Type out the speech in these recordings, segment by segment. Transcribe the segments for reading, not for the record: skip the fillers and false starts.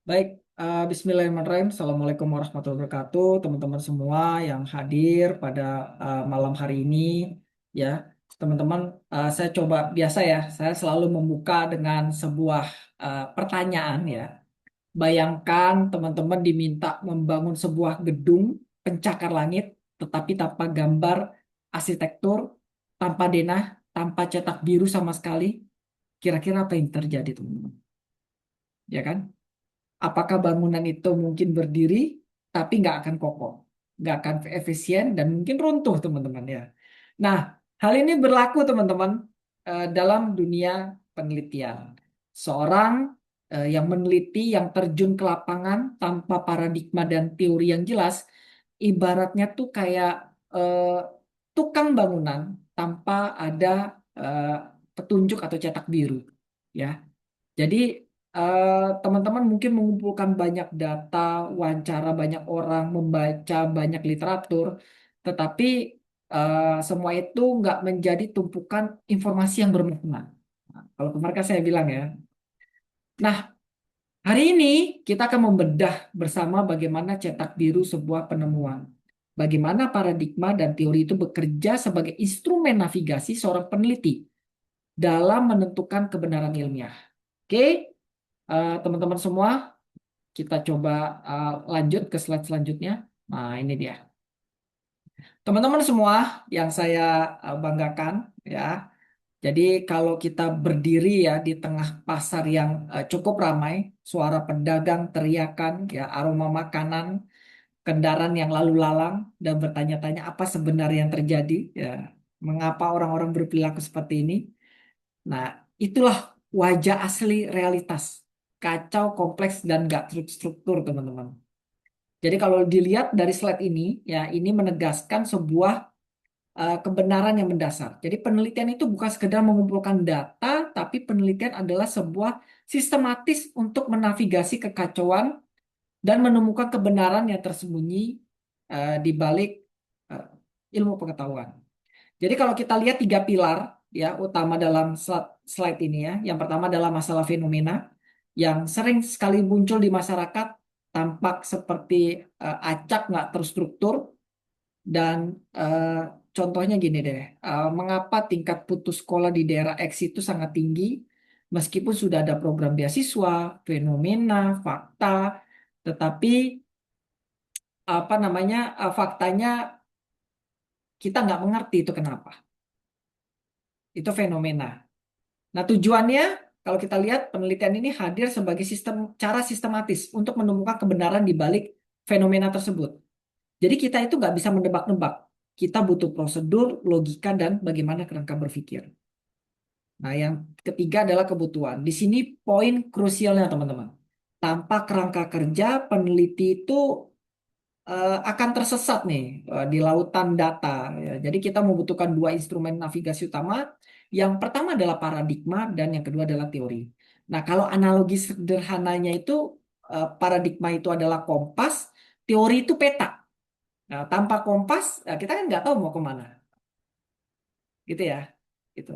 Baik, Bismillahirrahmanirrahim. Assalamualaikum warahmatullahi wabarakatuh, teman-teman semua yang hadir pada malam hari ini. Ya, teman-teman, saya coba biasa ya. Saya selalu membuka dengan sebuah pertanyaan ya. Bayangkan teman-teman diminta membangun sebuah gedung pencakar langit, tetapi tanpa gambar arsitektur, tanpa denah, tanpa cetak biru sama sekali. Kira-kira apa yang terjadi, teman-teman? Ya kan? Apakah bangunan itu mungkin berdiri tapi nggak akan kokoh, nggak akan efisien dan mungkin runtuh teman-teman ya. Nah, hal ini berlaku teman-teman dalam dunia penelitian. Seorang yang meneliti, yang terjun ke lapangan tanpa paradigma dan teori yang jelas, ibaratnya tuh kayak eh, tukang bangunan tanpa ada eh, petunjuk atau cetak biru, ya. Jadi teman-teman mungkin mengumpulkan banyak data, wawancara banyak orang, membaca banyak literatur, tetapi semua itu nggak menjadi tumpukan informasi yang bermakna. Nah, kalau kemarin kan saya bilang ya. Nah, hari ini kita akan membedah bersama bagaimana cetak biru sebuah penemuan. Bagaimana paradigma dan teori itu bekerja sebagai instrumen navigasi seorang peneliti dalam menentukan kebenaran ilmiah. Oke, teman-teman semua, kita coba lanjut ke slide selanjutnya. Nah, ini dia. Teman-teman semua yang saya banggakan ya. Jadi kalau kita berdiri ya di tengah pasar yang cukup ramai, suara pedagang, teriakan, ya aroma makanan, kendaraan yang lalu lalang dan bertanya-tanya apa sebenarnya yang terjadi, ya. Mengapa orang-orang berperilaku seperti ini? Nah, itulah wajah asli realitas. Kacau, kompleks, dan gak terstruktur, teman-teman. Jadi kalau dilihat dari slide ini, ya ini menegaskan sebuah kebenaran yang mendasar. Jadi penelitian itu bukan sekedar mengumpulkan data, tapi penelitian adalah sebuah sistematis untuk menavigasi kekacauan dan menemukan kebenaran yang tersembunyi di balik eh, ilmu pengetahuan. Jadi kalau kita lihat tiga pilar ya utama dalam slide ini ya. Yang pertama adalah masalah fenomena yang sering sekali muncul di masyarakat, tampak seperti acak nggak terstruktur dan eh, contohnya gini deh, mengapa tingkat putus sekolah di daerah X itu sangat tinggi meskipun sudah ada program beasiswa, fenomena, fakta, tetapi apa namanya faktanya kita nggak mengerti itu kenapa. Itu fenomena. Nah, tujuannya kalau kita lihat penelitian ini hadir sebagai cara sistematis untuk menemukan kebenaran di balik fenomena tersebut. Jadi kita itu nggak bisa mendebak-nebak. Kita butuh prosedur, logika, dan bagaimana kerangka berpikir. Nah, yang ketiga adalah kebutuhan. Di sini poin krusialnya, teman-teman. Tanpa kerangka kerja, peneliti itu akan tersesat nih di lautan data. Ya. Jadi kita membutuhkan dua instrumen navigasi utama. Yang pertama adalah paradigma dan yang kedua adalah teori. Nah, kalau analogi sederhananya itu paradigma itu adalah kompas, teori itu peta. Nah, tanpa kompas kita kan nggak tahu mau kemana, gitu ya. Gitu.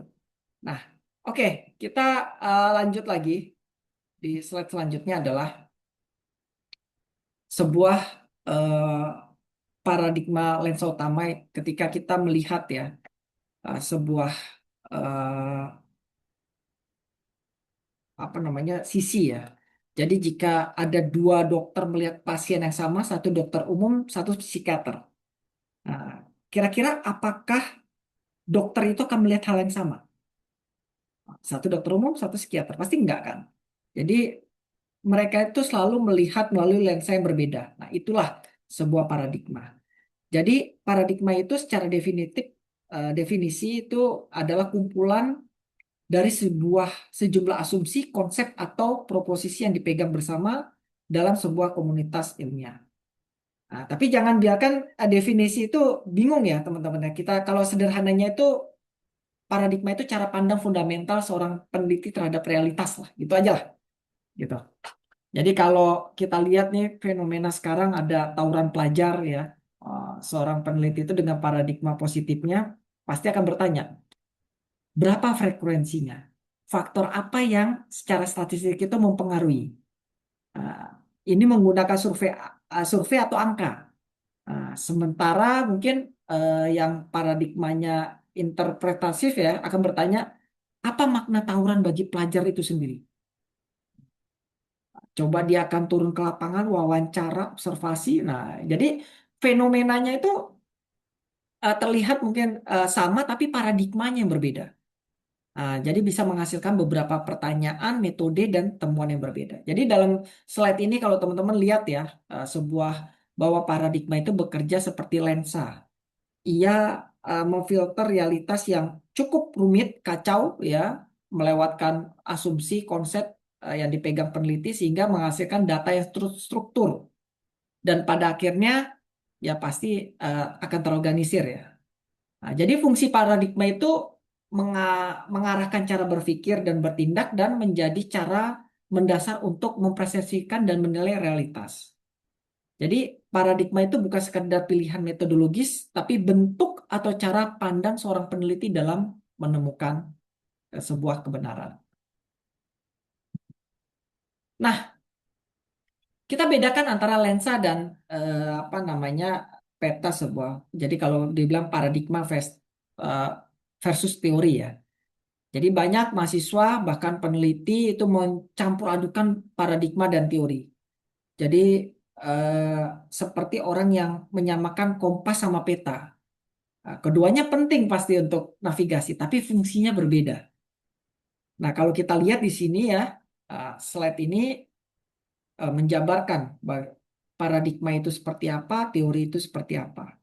Nah, oke, kita lanjut lagi di slide selanjutnya adalah sebuah eh, paradigma lensa utama ketika kita melihat ya sebuah eh, apa namanya sisi ya. Jadi jika ada dua dokter melihat pasien yang sama, satu dokter umum, satu psikiater. Nah, kira-kira apakah dokter itu akan melihat hal yang sama? Satu dokter umum, satu psikiater, pasti enggak kan? Jadi mereka itu selalu melihat melalui lensa yang berbeda. Nah, itulah sebuah paradigma. Jadi paradigma itu secara definitif definisi itu adalah kumpulan dari sejumlah asumsi, konsep atau proposisi yang dipegang bersama dalam sebuah komunitas ilmiah. Nah, tapi jangan biarkan definisi itu bingung ya teman-teman ya. Kita kalau sederhananya itu paradigma itu cara pandang fundamental seorang peneliti terhadap realitas lah, gitu aja lah, gitu. Jadi kalau kita lihat nih fenomena sekarang ada tawuran pelajar ya, seorang peneliti itu dengan paradigma positifnya pasti akan bertanya, berapa frekuensinya? Faktor apa yang secara statistik itu mempengaruhi? ini menggunakan survei atau angka. Nah, sementara mungkin yang paradigmanya interpretatif ya akan bertanya apa makna tawuran bagi pelajar itu sendiri. Coba dia akan turun ke lapangan, wawancara, observasi. Nah, jadi fenomenanya itu terlihat mungkin sama, tapi paradigmanya yang berbeda. Nah, jadi bisa menghasilkan beberapa pertanyaan, metode, dan temuan yang berbeda. Jadi dalam slide ini kalau teman-teman lihat ya, sebuah bahwa paradigma itu bekerja seperti lensa. Ia memfilter realitas yang cukup rumit, kacau ya, melewatkan asumsi, konsep yang dipegang peneliti sehingga menghasilkan data yang struktur dan pada akhirnya ya pasti akan terorganisir ya. Nah, jadi fungsi paradigma itu mengarahkan cara berpikir dan bertindak dan menjadi cara mendasar untuk mempersepsikan dan menilai realitas. Jadi paradigma itu bukan sekedar pilihan metodologis, tapi bentuk atau cara pandang seorang peneliti dalam menemukan sebuah kebenaran. Nah, kita bedakan antara lensa dan apa namanya peta sebuah. Jadi kalau dibilang paradigma eh, versus teori ya. Jadi banyak mahasiswa bahkan peneliti itu mencampur adukan paradigma dan teori. Jadi eh, seperti orang yang menyamakan kompas sama peta. Nah, keduanya penting pasti untuk navigasi, tapi fungsinya berbeda. Nah, kalau kita lihat di sini ya, slide ini menjabarkan paradigma itu seperti apa, teori itu seperti apa.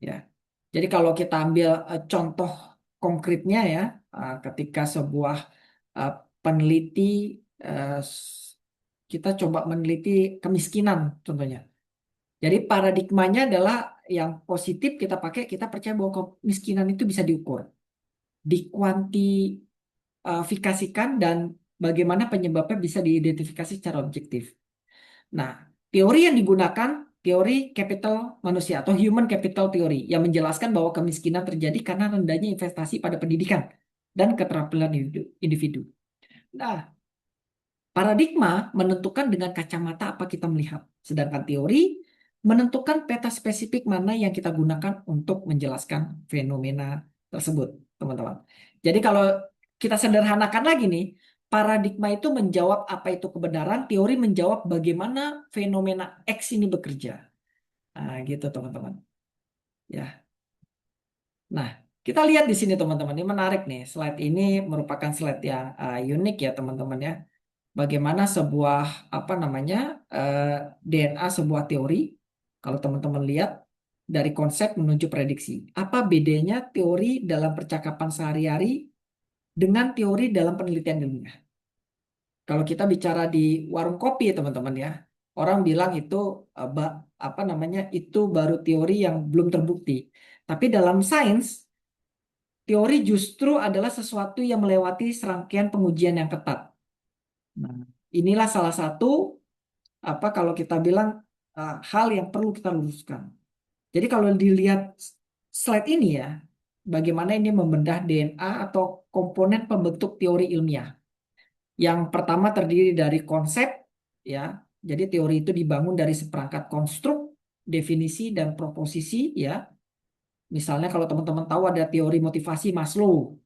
Ya, jadi kalau kita ambil contoh konkretnya ya, ketika sebuah uh, peneliti kita coba meneliti kemiskinan contohnya. Jadi paradigmanya adalah yang positif kita pakai, kita percaya bahwa kemiskinan itu bisa diukur, dikuantifikasikan dan bagaimana penyebabnya bisa diidentifikasi secara objektif. Nah, teori yang digunakan teori capital manusia atau human capital theory yang menjelaskan bahwa kemiskinan terjadi karena rendahnya investasi pada pendidikan dan keterampilan individu. Nah, paradigma menentukan dengan kacamata apa kita melihat, sedangkan teori menentukan peta spesifik mana yang kita gunakan untuk menjelaskan fenomena tersebut, teman-teman. Jadi kalau kita sederhanakan lagi nih, paradigma itu menjawab apa itu kebenaran, teori menjawab bagaimana fenomena X ini bekerja. Nah, gitu teman-teman. Ya. Nah, kita lihat di sini teman-teman, ini menarik nih. Slide ini merupakan slide yang unik ya teman-teman ya. Bagaimana sebuah apa namanya eh, DNA sebuah teori, kalau teman-teman lihat dari konsep menuju prediksi. Apa bedanya teori dalam percakapan sehari-hari dengan teori dalam penelitian ilmiah? Kalau kita bicara di warung kopi teman-teman ya, orang bilang itu apa namanya itu baru teori yang belum terbukti. Tapi dalam sains, teori justru adalah sesuatu yang melewati serangkaian pengujian yang ketat. Nah, inilah salah satu apa kalau kita bilang hal yang perlu kita luruskan. Jadi kalau dilihat slide ini ya, bagaimana ini membedah DNA atau komponen pembentuk teori ilmiah. Yang pertama terdiri dari konsep, ya. Jadi teori itu dibangun dari seperangkat konstruk, definisi dan proposisi, ya. Misalnya kalau teman-teman tahu ada teori motivasi Maslow,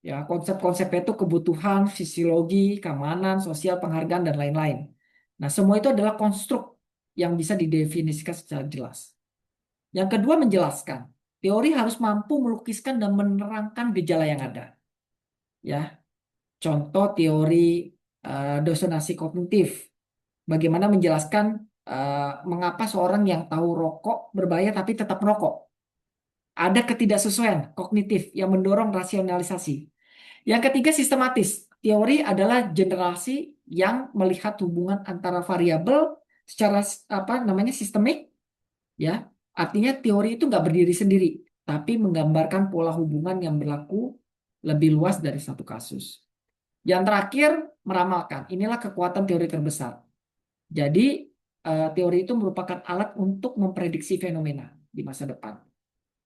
ya. Konsep-konsepnya itu kebutuhan, fisiologi, keamanan, sosial, penghargaan dan lain-lain. Nah, semua itu adalah konstruk yang bisa didefinisikan secara jelas. Yang kedua menjelaskan. Teori harus mampu melukiskan dan menerangkan gejala yang ada. Ya, contoh teori disonansi kognitif. Bagaimana menjelaskan mengapa seorang yang tahu rokok berbahaya tapi tetap merokok. Ada ketidaksesuaian kognitif yang mendorong rasionalisasi. Yang ketiga sistematis. Teori adalah generasi yang melihat hubungan antara variabel secara apa namanya sistemik, ya. Artinya teori itu nggak berdiri sendiri, tapi menggambarkan pola hubungan yang berlaku lebih luas dari satu kasus. Yang terakhir, meramalkan. Inilah kekuatan teori terbesar. Jadi, teori itu merupakan alat untuk memprediksi fenomena di masa depan.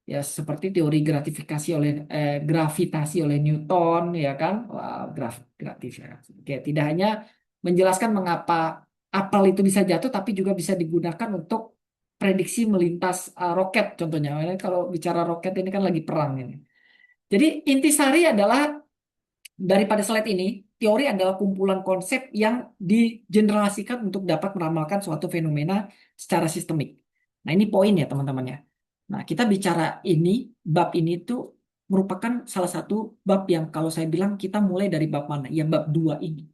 Ya, seperti teori gravitasi oleh Newton, ya kan? Wah, gravitasi. Oke, tidak hanya menjelaskan mengapa apel itu bisa jatuh, tapi juga bisa digunakan untuk prediksi melintas roket contohnya. Ini kalau bicara roket ini kan lagi perang ini. Jadi intisari adalah daripada slide ini, teori adalah kumpulan konsep yang digenerasikan untuk dapat meramalkan suatu fenomena secara sistemik. Nah, ini poin ya teman-teman ya. Nah, kita bicara ini, bab ini tuh merupakan salah satu bab yang kalau saya bilang kita mulai dari bab mana? Ya bab 2 ini.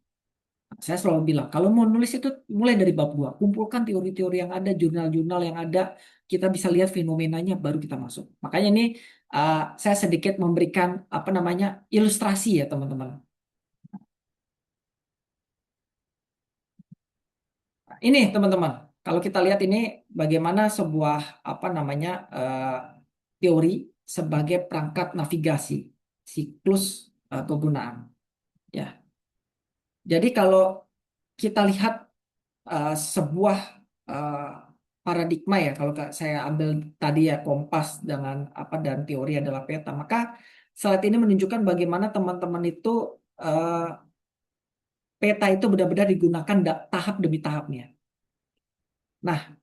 Saya selalu bilang, kalau mau nulis itu mulai dari bab 2. Kumpulkan teori-teori yang ada, jurnal-jurnal yang ada, kita bisa lihat fenomenanya, baru kita masuk. Makanya ini saya sedikit memberikan apa namanya ilustrasi ya teman-teman. Ini teman-teman, kalau kita lihat ini bagaimana sebuah apa namanya teori sebagai perangkat navigasi siklus kegunaan. Ya, jadi kalau kita lihat sebuah eh, paradigma ya, kalau saya ambil tadi ya kompas dengan apa dan teori adalah peta, maka slide ini menunjukkan bagaimana teman-teman itu eh, peta itu benar-benar digunakan tahap demi tahapnya. Nah,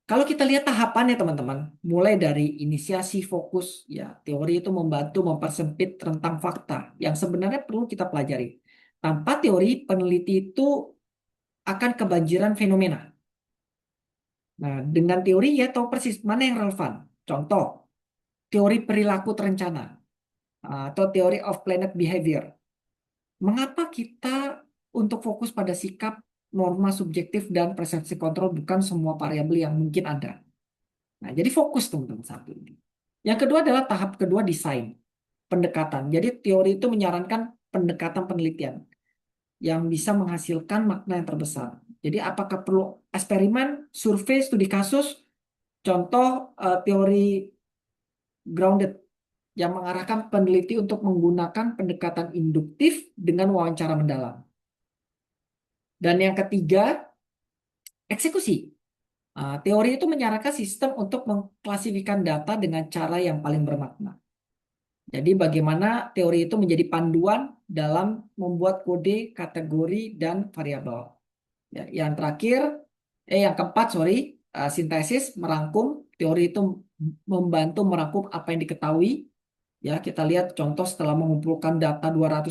kalau kita lihat tahapannya teman-teman, mulai dari inisiasi fokus, ya teori itu membantu mempersempit rentang fakta yang sebenarnya perlu kita pelajari. Tanpa teori, peneliti itu akan kebanjiran fenomena. Nah, dengan teori ya tahu persis mana yang relevan. Contoh, teori perilaku terencana atau teori of planet behavior. Mengapa kita untuk fokus pada sikap, norma subjektif, dan persepsi kontrol bukan semua variabel yang mungkin ada? Nah, jadi fokus teman-teman satu ini. Yang kedua adalah tahap kedua desain, pendekatan. Jadi teori itu menyarankan pendekatan penelitian yang bisa menghasilkan makna yang terbesar. Jadi apakah perlu eksperimen, survei, studi kasus, contoh teori grounded yang mengarahkan peneliti untuk menggunakan pendekatan induktif dengan wawancara mendalam. Dan yang ketiga, eksekusi. Teori itu menyarankan sistem untuk mengklasifikasikan data dengan cara yang paling bermakna. Jadi bagaimana teori itu menjadi panduan dalam membuat kode, kategori, dan variabel. Ya, yang terakhir, yang keempat, sorry, sintesis, merangkum. Teori itu membantu merangkum apa yang diketahui. Ya, kita lihat contoh setelah mengumpulkan data 200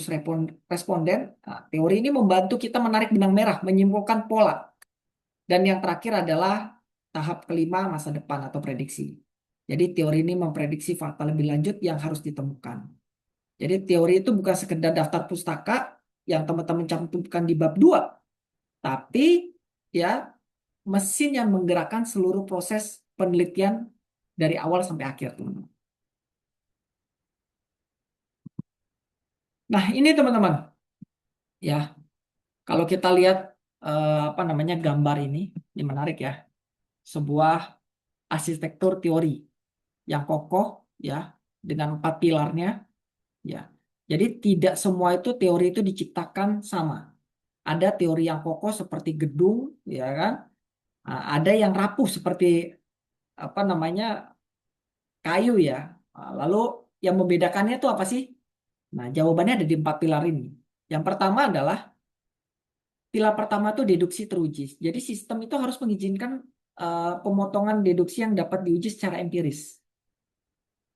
responden, teori ini membantu kita menarik benang merah, menyimpulkan pola. Dan yang terakhir adalah tahap kelima, masa depan atau prediksi. Jadi teori ini memprediksi fakta lebih lanjut yang harus ditemukan. Jadi teori itu bukan sekedar daftar pustaka yang teman-teman cantumkan di bab 2, tapi ya mesin yang menggerakkan seluruh proses penelitian dari awal sampai akhir, teman-teman. Nah, ini teman-teman, ya, kalau kita lihat apa namanya gambar ini menarik ya, sebuah arsitektur teori yang kokoh, ya, dengan 4 pilarnya, ya. Jadi tidak semua itu teori itu diciptakan sama. Ada teori yang kokoh seperti gedung, ya kan? Ada yang rapuh seperti apa namanya kayu ya. Lalu yang membedakannya itu apa sih? Nah, jawabannya ada di 4 pilar ini. Yang pertama adalah pilar pertama itu deduksi teruji. Jadi sistem itu harus mengizinkan pemotongan deduksi yang dapat diuji secara empiris.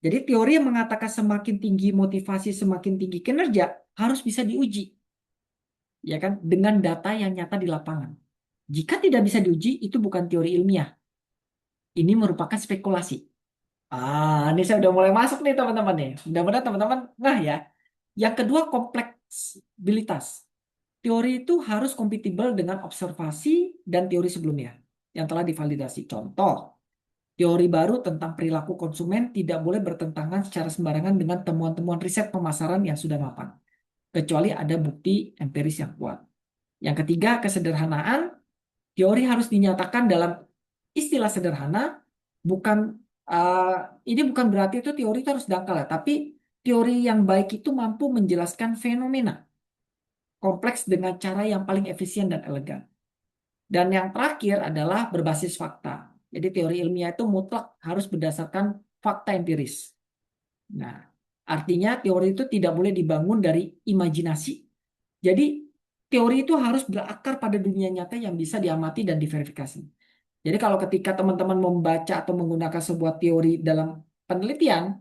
Jadi teori yang mengatakan semakin tinggi motivasi, semakin tinggi kinerja harus bisa diuji, ya kan, dengan data yang nyata di lapangan. Jika tidak bisa diuji, itu bukan teori ilmiah. Ini merupakan spekulasi. Ini saya udah mulai masuk nih teman-teman nih. Mudah-mudahan teman-teman, nah ya. Yang kedua, kompleksibilitas. Teori itu harus kompatibel dengan observasi dan teori sebelumnya yang telah divalidasi. Contoh, teori baru tentang perilaku konsumen tidak boleh bertentangan secara sembarangan dengan temuan-temuan riset pemasaran yang sudah mapan, kecuali ada bukti empiris yang kuat. Yang ketiga, kesederhanaan. Teori harus dinyatakan dalam istilah sederhana, bukan ini bukan berarti itu teori itu harus dangkal ya, tapi teori yang baik itu mampu menjelaskan fenomena kompleks dengan cara yang paling efisien dan elegan. Dan yang terakhir adalah berbasis fakta. Jadi teori ilmiah itu mutlak harus berdasarkan fakta empiris. Nah, artinya teori itu tidak boleh dibangun dari imajinasi. Jadi teori itu harus berakar pada dunia nyata yang bisa diamati dan diverifikasi. Jadi kalau ketika teman-teman membaca atau menggunakan sebuah teori dalam penelitian,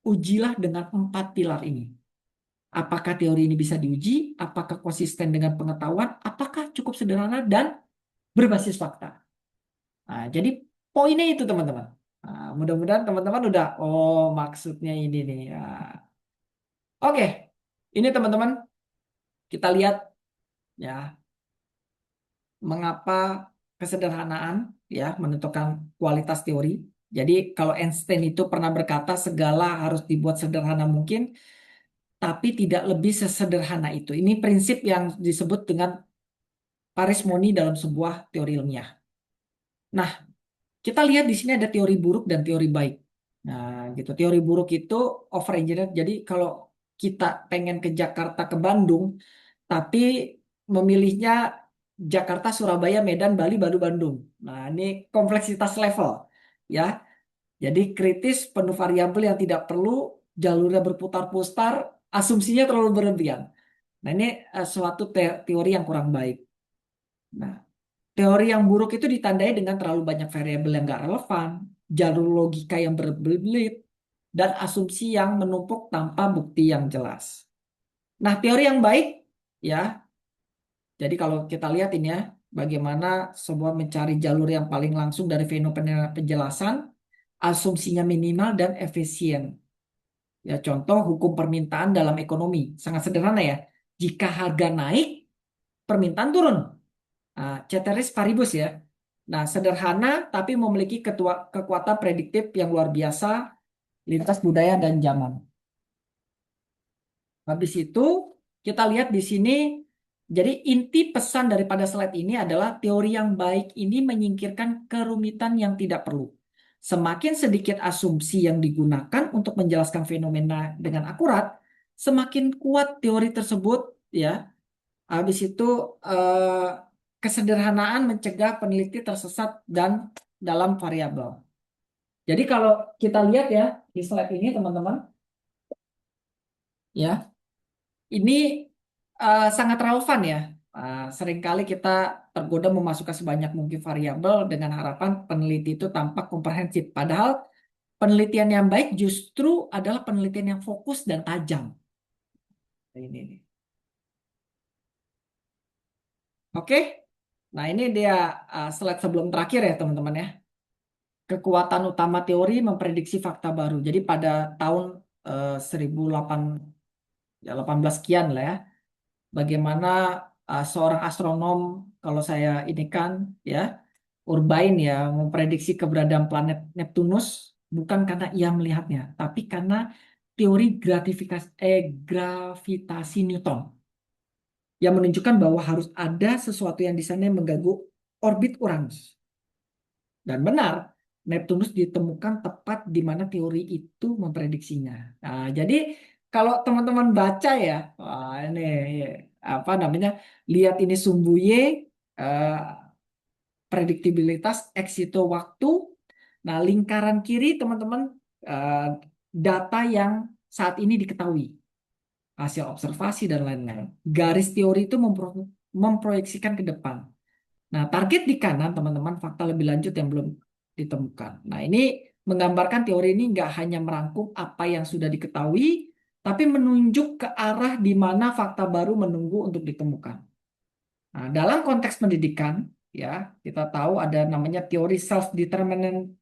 ujilah dengan 4 pilar ini. Apakah teori ini bisa diuji? Apakah konsisten dengan pengetahuan? Apakah cukup sederhana dan berbasis fakta? Nah, jadi poinnya itu teman-teman. Nah, mudah-mudahan teman-teman udah, oh maksudnya ini nih. Nah, oke, ini teman-teman kita lihat ya mengapa kesederhanaan ya menentukan kualitas teori. Jadi kalau Einstein itu pernah berkata segala harus dibuat sederhana mungkin, tapi tidak lebih sesederhana itu. Ini prinsip yang disebut dengan parsimoni dalam sebuah teori ilmiah. Nah, kita lihat di sini ada teori buruk dan teori baik. Nah, gitu. Teori buruk itu over engineered. Jadi kalau kita pengen ke Jakarta ke Bandung, tapi memilihnya Jakarta, Surabaya, Medan, Bali, baru Bandung. Nah, ini kompleksitas level, ya. Jadi kritis, penuh variabel yang tidak perlu, jalurnya berputar-putar, asumsinya terlalu berlebihan. Nah, ini suatu teori yang kurang baik. Nah, teori yang buruk itu ditandai dengan terlalu banyak variabel yang nggak relevan, jalur logika yang berbelit, dan asumsi yang menumpuk tanpa bukti yang jelas. Nah, teori yang baik, ya, jadi kalau kita lihat ini ya, bagaimana sebuah mencari jalur yang paling langsung dari fenomena penjelasan, asumsinya minimal dan efisien. Ya, contoh hukum permintaan dalam ekonomi, sangat sederhana ya. Jika harga naik, permintaan turun. Nah, ceteris paribus ya. Nah, sederhana tapi memiliki kekuatan prediktif yang luar biasa lintas budaya dan zaman. Habis itu kita lihat di sini, jadi inti pesan daripada slide ini adalah teori yang baik ini menyingkirkan kerumitan yang tidak perlu. Semakin sedikit asumsi yang digunakan untuk menjelaskan fenomena dengan akurat, semakin kuat teori tersebut ya. Habis itu eh, kesederhanaan mencegah peneliti tersesat dan dalam variabel. Jadi kalau kita lihat ya di slide ini teman-teman, ya ini sangat relevan ya. Seringkali kita tergoda memasukkan sebanyak mungkin variabel dengan harapan peneliti itu tampak komprehensif. Padahal penelitian yang baik justru adalah penelitian yang fokus dan tajam. Nah, ini nih. Oke. Nah, ini dia slide sebelum terakhir ya, teman-teman ya. Kekuatan utama teori memprediksi fakta baru. Jadi pada tahun 18 sekian lah ya, bagaimana seorang astronom, kalau saya ini kan ya, Urbain ya, memprediksi keberadaan planet Neptunus bukan karena ia melihatnya, tapi karena teori gravitasi Newton yang menunjukkan bahwa harus ada sesuatu yang di sana yang mengganggu orbit Uranus. Dan benar, Neptunus ditemukan tepat di mana teori itu memprediksinya. Nah, jadi kalau teman-teman baca ya, wah ini apa namanya, lihat ini sumbu Y, eh, prediktibilitas X itu waktu. Nah, lingkaran kiri teman-teman eh, data yang saat ini diketahui, hasil observasi dan lain-lain. Garis teori itu memproyeksikan ke depan. Nah, target di kanan, teman-teman, fakta lebih lanjut yang belum ditemukan. Nah, ini menggambarkan teori ini nggak hanya merangkum apa yang sudah diketahui, tapi menunjuk ke arah di mana fakta baru menunggu untuk ditemukan. Nah, dalam konteks pendidikan, ya, kita tahu ada namanya teori self-determinant.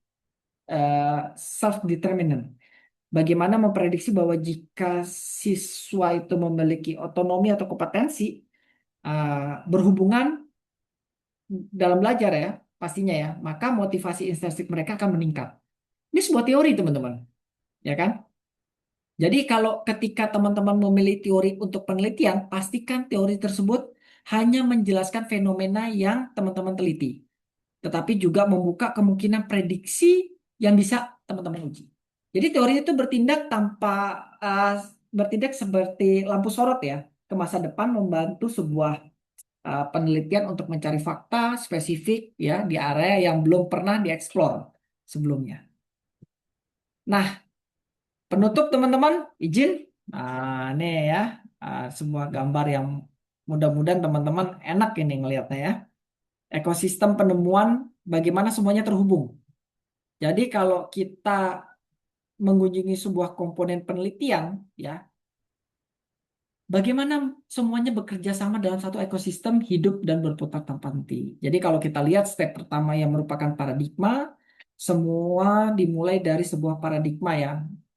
Bagaimana memprediksi bahwa jika siswa itu memiliki otonomi atau kompetensi berhubungan dalam belajar ya, pastinya ya, maka motivasi intrinsik mereka akan meningkat. Ini sebuah teori, teman-teman, ya kan? Jadi kalau ketika teman-teman memilih teori untuk penelitian, pastikan teori tersebut hanya menjelaskan fenomena yang teman-teman teliti, tetapi juga membuka kemungkinan prediksi yang bisa teman-teman uji. Jadi teori itu bertindak bertindak seperti lampu sorot ya ke masa depan, membantu sebuah penelitian untuk mencari fakta spesifik ya di area yang belum pernah dieksplor sebelumnya. Nah, penutup teman-teman, izin. Nah, ini ya sebuah gambar yang Mudah-mudahan teman-teman enak ini ngelihatnya ya. Ekosistem penemuan bagaimana semuanya terhubung. Jadi kalau kita mengunjungi sebuah komponen penelitian, ya, bagaimana semuanya bekerja sama dalam satu ekosistem hidup dan berputar tanpa henti. Jadi kalau kita lihat step pertama yang merupakan paradigma, semua dimulai dari sebuah paradigma ya.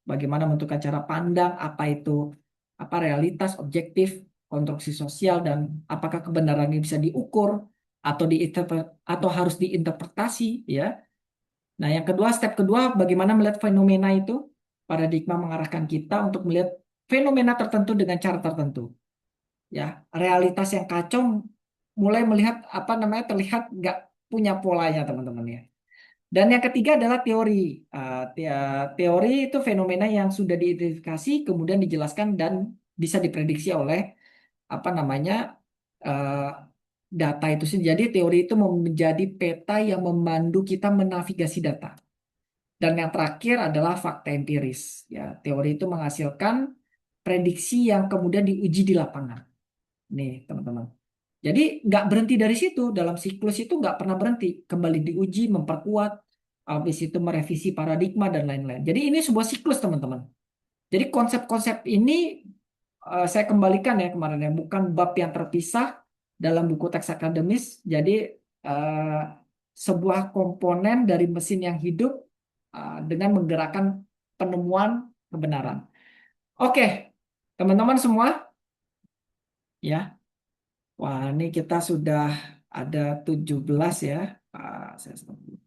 Bagaimana menentukan cara pandang, apa itu, apa realitas, objektif, konstruksi sosial, dan apakah kebenaran ini bisa diukur atau atau harus diinterpretasi ya. Nah, yang kedua, step kedua, bagaimana melihat fenomena itu. Paradigma mengarahkan kita untuk melihat fenomena tertentu dengan cara tertentu ya, realitas yang kacau mulai melihat apa namanya terlihat nggak punya polanya teman-teman ya. Dan yang ketiga adalah teori. Teori itu fenomena yang sudah diidentifikasi kemudian dijelaskan dan bisa diprediksi oleh apa namanya eh, data itu sendiri. Jadi teori itu menjadi peta yang memandu kita menavigasi data. Dan yang terakhir adalah fakta empiris. Ya, teori itu menghasilkan prediksi yang kemudian diuji di lapangan. Nih, teman-teman. Jadi nggak berhenti dari situ, dalam siklus itu nggak pernah berhenti, kembali diuji, memperkuat, habis itu merevisi paradigma dan lain-lain. Jadi ini sebuah siklus teman-teman. Jadi konsep-konsep ini saya kembalikan ya kemarin ya, bukan bab yang terpisah dalam buku teks akademis. Jadi eh, sebuah komponen dari mesin yang hidup dengan menggerakkan penemuan kebenaran. Oke, teman-teman semua, ya. Wah, ini kita sudah ada 17 ya. Saya stop dulu.